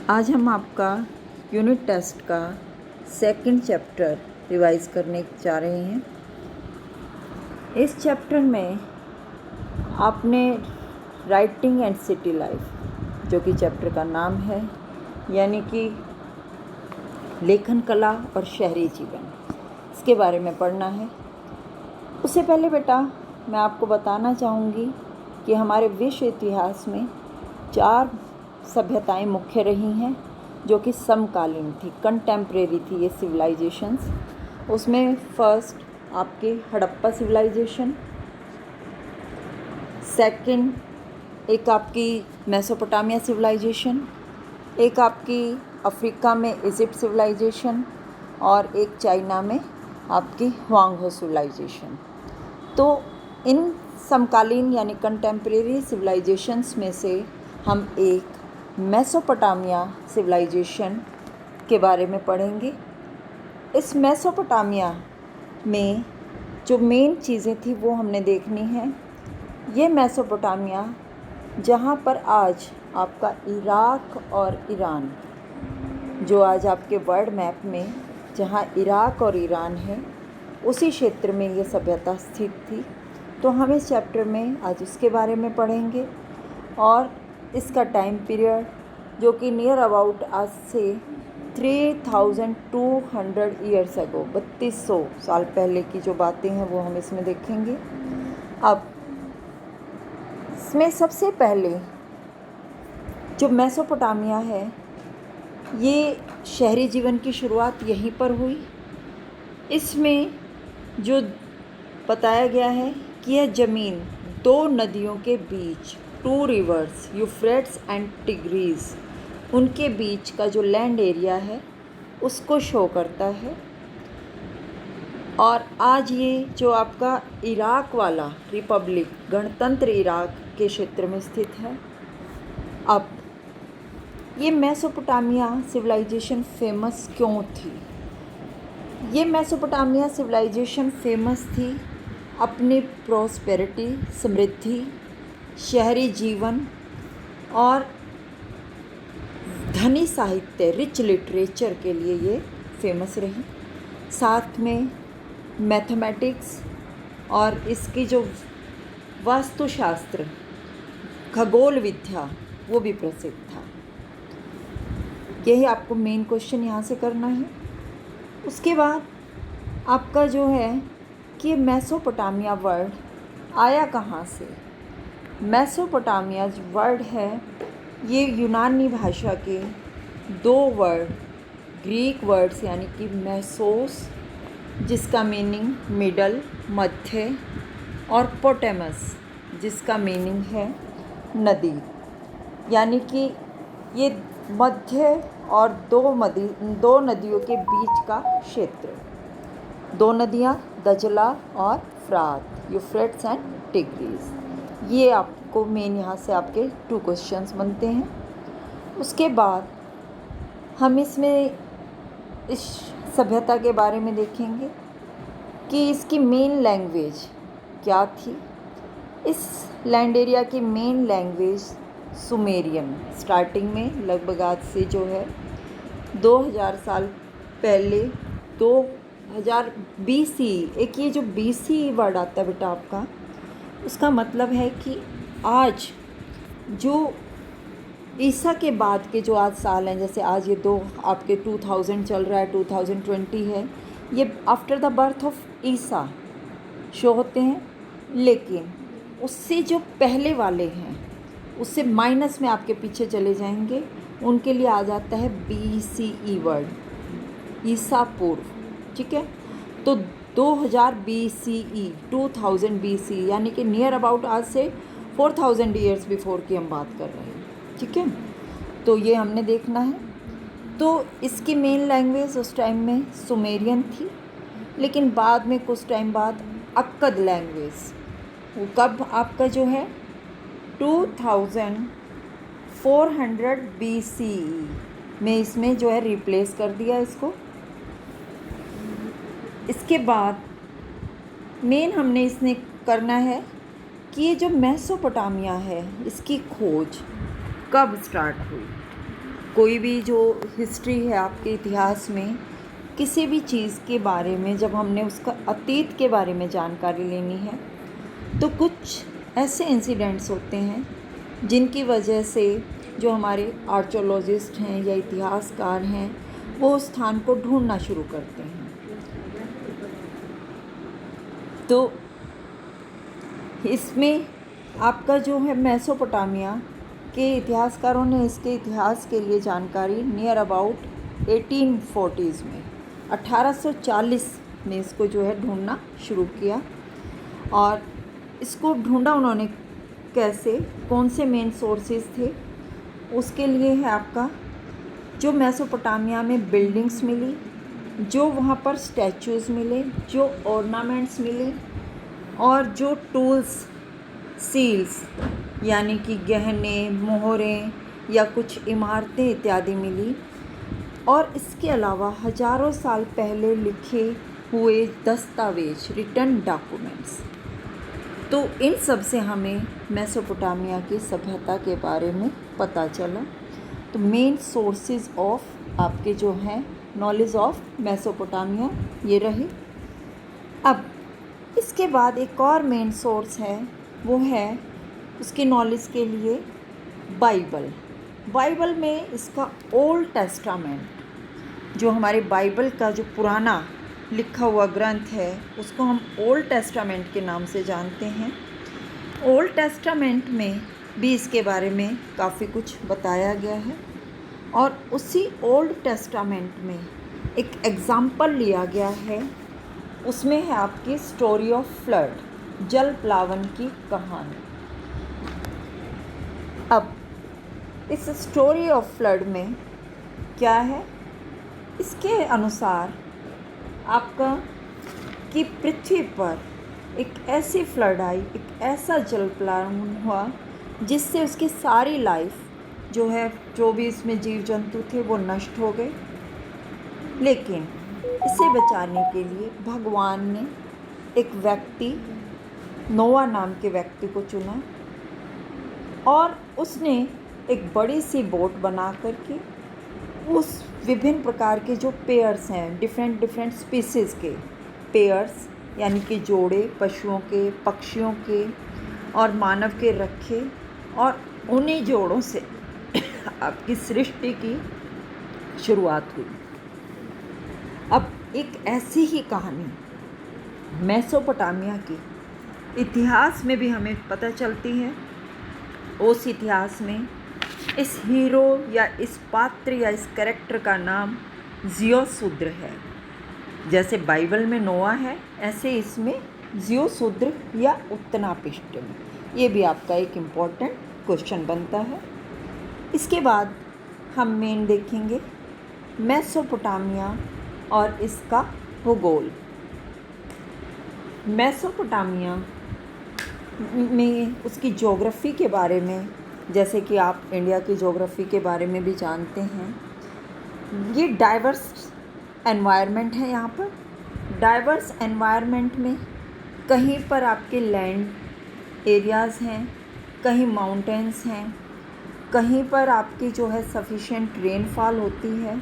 आज हम आपका यूनिट टेस्ट का सेकंड चैप्टर रिवाइज करने जा रहे हैं। इस चैप्टर में आपने राइटिंग एंड सिटी लाइफ, जो कि चैप्टर का नाम है, यानी कि लेखन कला और शहरी जीवन, इसके बारे में पढ़ना है। उससे पहले बेटा मैं आपको बताना चाहूँगी कि हमारे विश्व इतिहास में 4 सभ्यताएं मुख्य रही हैं जो कि समकालीन थी, कंटेम्प्रेरी थी ये सिविलाइजेशंस। उसमें फर्स्ट आपके हड़प्पा सिविलाइजेशन, सेकंड एक आपकी मेसोपोटामिया सिविलाइजेशन, एक आपकी अफ्रीका में इजिप्ट सिविलाइजेशन और एक चाइना में आपकी ह्वांग हो सिविलाइजेशन। तो इन समकालीन यानी कंटेम्प्रेरी सिविलाइजेशंस में से हम एक मेसोपोटामिया सिविलाइजेशन के बारे में पढ़ेंगे। इस मेसोपोटामिया में जो मेन चीज़ें थी वो हमने देखनी है। ये मेसोपोटामिया जहाँ पर आज आपका इराक और ईरान, जो आज आपके वर्ल्ड मैप में जहाँ इराक और ईरान है, उसी क्षेत्र में ये सभ्यता स्थित थी। तो हम इस चैप्टर में आज उसके बारे में पढ़ेंगे और इसका टाइम पीरियड जो कि नियर अबाउट आज से 3200 ईयर्स अगो, 3200 साल पहले की जो बातें हैं वो हम इसमें देखेंगे। अब इसमें सबसे पहले जो मेसोपोटामिया है, ये शहरी जीवन की शुरुआत यहीं पर हुई। इसमें जो बताया गया है कि यह ज़मीन 2 नदियों के बीच, 2 रिवर्स यूफ्रेट्स एंड टिग्रीज, उनके बीच का जो लैंड एरिया है उसको शो करता है। और आज ये जो आपका इराक वाला रिपब्लिक, गणतंत्र इराक के क्षेत्र में स्थित है। अब ये मेसोपोटामिया सिविलाइजेशन फेमस क्यों थी? ये मेसोपोटामिया सिविलाइजेशन फेमस थी अपनी प्रॉस्पेरिटी, समृद्धि, शहरी जीवन और धनी साहित्य, रिच लिटरेचर के लिए ये फेमस रही। साथ में मैथमेटिक्स और इसकी जो वास्तुशास्त्र, खगोल विद्या, वो भी प्रसिद्ध था। यही आपको मेन क्वेश्चन यहाँ से करना है। उसके बाद आपका जो है कि मेसोपोटामिया वर्ड आया कहाँ से? मेसोपोटामिया जो वर्ड है ये यूनानी भाषा के 2 वर्ड, ग्रीक वर्ड्स यानी कि मेसोस, जिसका मीनिंग मिडल, मध्य, और पोटेमस, जिसका मीनिंग है नदी, यानी कि ये मध्य और 2 नदियों के बीच का क्षेत्र। 2 नदियाँ दजला और फ्रात, यूफ्रेट्स एंड टिग्रीज। ये आपको मेन यहाँ से आपके 2 क्वेश्चंस बनते हैं। उसके बाद हम इसमें इस सभ्यता के बारे में देखेंगे कि इसकी मेन लैंग्वेज क्या थी। इस लैंड एरिया की मेन लैंग्वेज सुमेरियन, स्टार्टिंग में लगभग आज से जो है 2000 साल पहले, 2000 BC, एक ये जो BC वर्ड आता है बेटा आपका, उसका मतलब है कि आज जो ईसा के बाद के जो आज साल हैं, जैसे आज ये 2 आपके 2000 चल रहा है, 2020 है, ये after the birth of Isa show होते हैं। लेकिन उससे जो पहले वाले हैं, उससे माइनस में आपके पीछे चले जाएंगे, उनके लिए आ जाता है BCE वर्ड, ईसा पूर्व। ठीक है, तो 2000 BCE, 2000 BC, यानी कि नियर अबाउट आज से 4000 ईयर्स बिफोर की हम बात कर रहे हैं। ठीक है, तो ये हमने देखना है। तो इसकी मेन लैंग्वेज उस टाइम में सुमेरियन थी, लेकिन बाद में कुछ टाइम बाद अक्कद लैंग्वेज, वो कब आपका जो है 2400 BCE में इसमें जो है रिप्लेस कर दिया इसको। इसके बाद मेन हमने इसने करना है कि ये जो मेसोपोटामिया है, इसकी खोज कब स्टार्ट हुई। कोई भी जो हिस्ट्री है आपके इतिहास में, किसी भी चीज़ के बारे में जब हमने उसका अतीत के बारे में जानकारी लेनी है तो कुछ ऐसे इंसिडेंट्स होते हैं जिनकी वजह से जो हमारे आर्कियोलॉजिस्ट हैं या इतिहासकार हैं वो उस स्थान को ढूंढना शुरू करते हैं। तो इसमें आपका जो है मेसोपोटामिया के इतिहासकारों ने इसके इतिहास के लिए जानकारी नियर अबाउट 1840s में 1840 में इसको जो है ढूंढना शुरू किया। और इसको ढूंढा उन्होंने कैसे, कौन से मेन सोर्सेज थे, उसके लिए है आपका जो मेसोपोटामिया में बिल्डिंग्स मिली, जो वहाँ पर स्टैचूज़ मिले, जो ऑर्नामेंट्स मिली और जो टूल्स, सील्स यानी कि गहने, मोहरें या कुछ इमारतें इत्यादि मिली, और इसके अलावा हजारों साल पहले लिखे हुए दस्तावेज, रिटन डॉक्यूमेंट्स। तो इन सब से हमें मेसोपोटामिया की सभ्यता के बारे में पता चला। तो मेन सोर्सेज ऑफ आपके जो हैं नॉलेज ऑफ मेसोपोटामिया ये रहे। अब इसके बाद एक और मेन सोर्स है, वो है उसकी नॉलेज के लिए बाइबल। बाइबल में इसका ओल्ड टेस्टामेंट, जो हमारे बाइबल का जो पुराना लिखा हुआ ग्रंथ है उसको हम ओल्ड टेस्टामेंट के नाम से जानते हैं। ओल्ड टेस्टामेंट में भी इसके बारे में काफ़ी कुछ बताया गया है और उसी ओल्ड टेस्टामेंट में एक एग्ज़ाम्पल लिया गया है। उसमें है आपकी स्टोरी ऑफ फ्लड, जल प्लावन की कहानी। अब इस स्टोरी ऑफ फ्लड में क्या है, इसके अनुसार आपका कि पृथ्वी पर एक ऐसी फ्लड आई, एक ऐसा जल प्लावन हुआ जिससे उसकी सारी लाइफ जो है, जो भी इसमें जीव जंतु थे वो नष्ट हो गए। लेकिन इसे बचाने के लिए भगवान ने एक व्यक्ति, नोआ नाम के व्यक्ति को चुना और उसने एक बड़ी सी बोट बना करके उस विभिन्न प्रकार के जो पेयर्स हैं, डिफरेंट स्पीसीज़ के पेयर्स यानी कि जोड़े, पशुओं के, पक्षियों के और मानव के रखे, और उन्हीं जोड़ों से आपकी सृष्टि की शुरुआत हुई। अब एक ऐसी ही कहानी मेसोपोटामिया की इतिहास में भी हमें पता चलती है। उस इतिहास में इस हीरो या इस पात्र या इस कैरेक्टर का नाम ज़ियोसूद्र है। जैसे बाइबल में नोआ है, ऐसे इसमें ज़ियोसूद्र या उत्तनापिष्टम, ये भी आपका एक इम्पॉर्टेंट क्वेश्चन बनता है। इसके बाद हम मेन देखेंगे मेसोपोटामिया और इसका भूगोल। मेसोपोटामिया में उसकी ज्योग्राफी के बारे में, जैसे कि आप इंडिया की ज्योग्राफी के बारे में भी जानते हैं, ये डाइवर्स एनवायरनमेंट है। यहाँ पर डाइवर्स एनवायरनमेंट में कहीं पर आपके लैंड एरियाज़ हैं, कहीं माउंटेन्स हैं, कहीं पर आपकी जो है सफिशिएंट रेनफॉल होती है,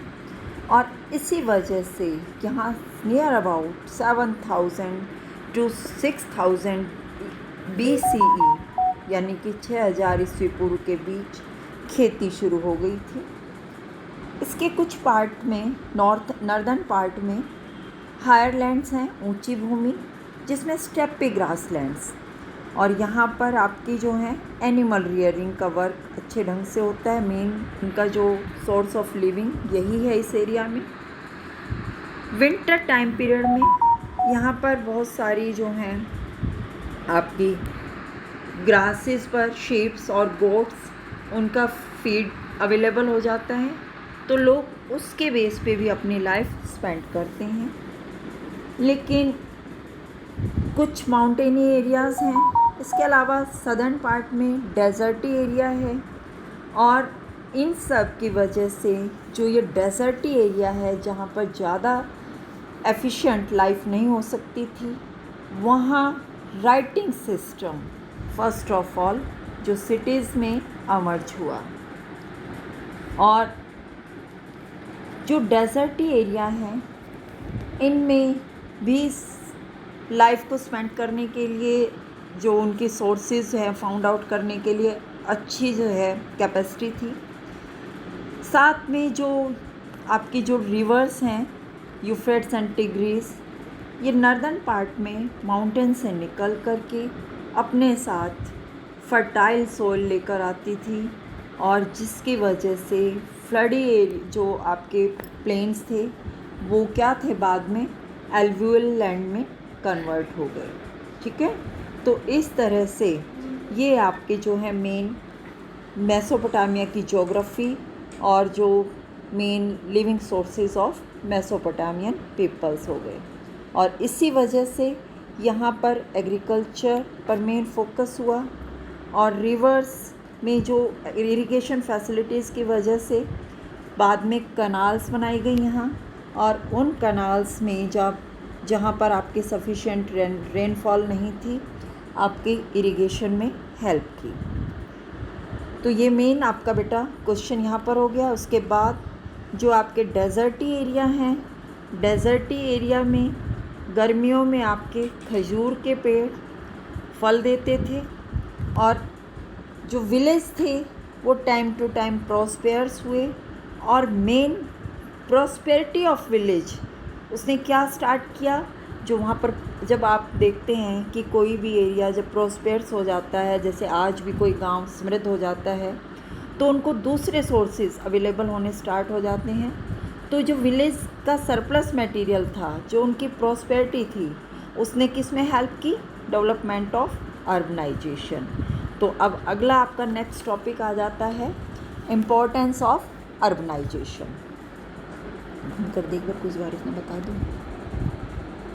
और इसी वजह से यहाँ नियर अबाउट 7000 to 6000 BCE यानी कि 6000 ईस्वी पूर्व के बीच खेती शुरू हो गई थी। इसके कुछ पार्ट में, नॉर्दर्न पार्ट में हायर लैंड्स हैं, ऊंची भूमि, जिसमें स्टेपी ग्रास लैंड्स, और यहाँ पर आपकी जो है एनिमल रियरिंग का वर्क अच्छे ढंग से होता है। मेन इनका जो सोर्स ऑफ लिविंग यही है इस एरिया में। विंटर टाइम पीरियड में यहाँ पर बहुत सारी जो हैं आपकी ग्रासेस पर शीप्स और गोट्स, उनका फीड अवेलेबल हो जाता है, तो लोग उसके बेस पे भी अपनी लाइफ स्पेंड करते हैं। लेकिन कुछ माउंटेनी एरियाज़ हैं, इसके अलावा सदर्न पार्ट में डेजर्टी एरिया है, और इन सब की वजह से जो ये डेजर्टी एरिया है जहाँ पर ज़्यादा एफिशिएंट लाइफ नहीं हो सकती थी, वहाँ writing system first of all जो सिटीज़ में अमर्ज हुआ, और जो डेजर्टी एरिया हैं इनमें भी लाइफ को स्पेंड करने के लिए जो उनकी सोर्सेज हैं फाउंड आउट करने के लिए अच्छी जो है कैपेसिटी थी। साथ में जो आपकी जो रिवर्स हैं यूफ्रेट्स एंड टिग्रीस, ये नॉर्दर्न पार्ट में माउंटेन से निकल करके अपने साथ फर्टाइल सोइल लेकर आती थी और जिसकी वजह से फ्लडी जो आपके प्लेन्स थे वो क्या थे, बाद में एल्वियल लैंड में कन्वर्ट हो गए। ठीक है, तो इस तरह से ये आपके जो है मेन मेसोपोटामिया की ज्योग्राफी और जो main living sources of Mesopotamian peoples हो गए। और इसी वजह से यहाँ पर एग्रीकल्चर पर मेन फोकस हुआ और रिवर्स में जो इरिगेशन फैसिलिटीज़ की वजह से बाद में कनाल्स बनाई गई यहाँ, और उन कनाल्स में जहाँ पर आपके सफिशिएंट रेनफॉल नहीं थी आपकी इरिगेशन में हेल्प की। तो ये मेन आपका बेटा क्वेश्चन यहाँ पर हो गया। उसके बाद जो आपके डेजर्टी एरिया हैं, डेजर्टी एरिया में गर्मियों में आपके खजूर के पेड़ फल देते थे और जो विलेज थे वो टाइम टू टाइम प्रॉस्पेयर्स हुए। और मेन प्रॉस्पेरिटी ऑफ विलेज उसने क्या स्टार्ट किया, जो वहाँ पर जब आप देखते हैं कि कोई भी एरिया जब प्रॉस्पेयर्स हो जाता है, जैसे आज भी कोई गांव समृद्ध हो जाता है तो उनको दूसरे सोर्सेज अवेलेबल होने स्टार्ट हो जाते हैं। तो जो विलेज का सरप्लस मटेरियल था, जो उनकी प्रॉस्पेरिटी थी, उसने किस में हेल्प की, डेवलपमेंट ऑफ अर्बनाइजेशन। तो अब अगला आपका नेक्स्ट टॉपिक आ जाता है इम्पोर्टेंस ऑफ अर्बनाइजेशन। कर देख बार कुछ बार इसमें बता दूँ।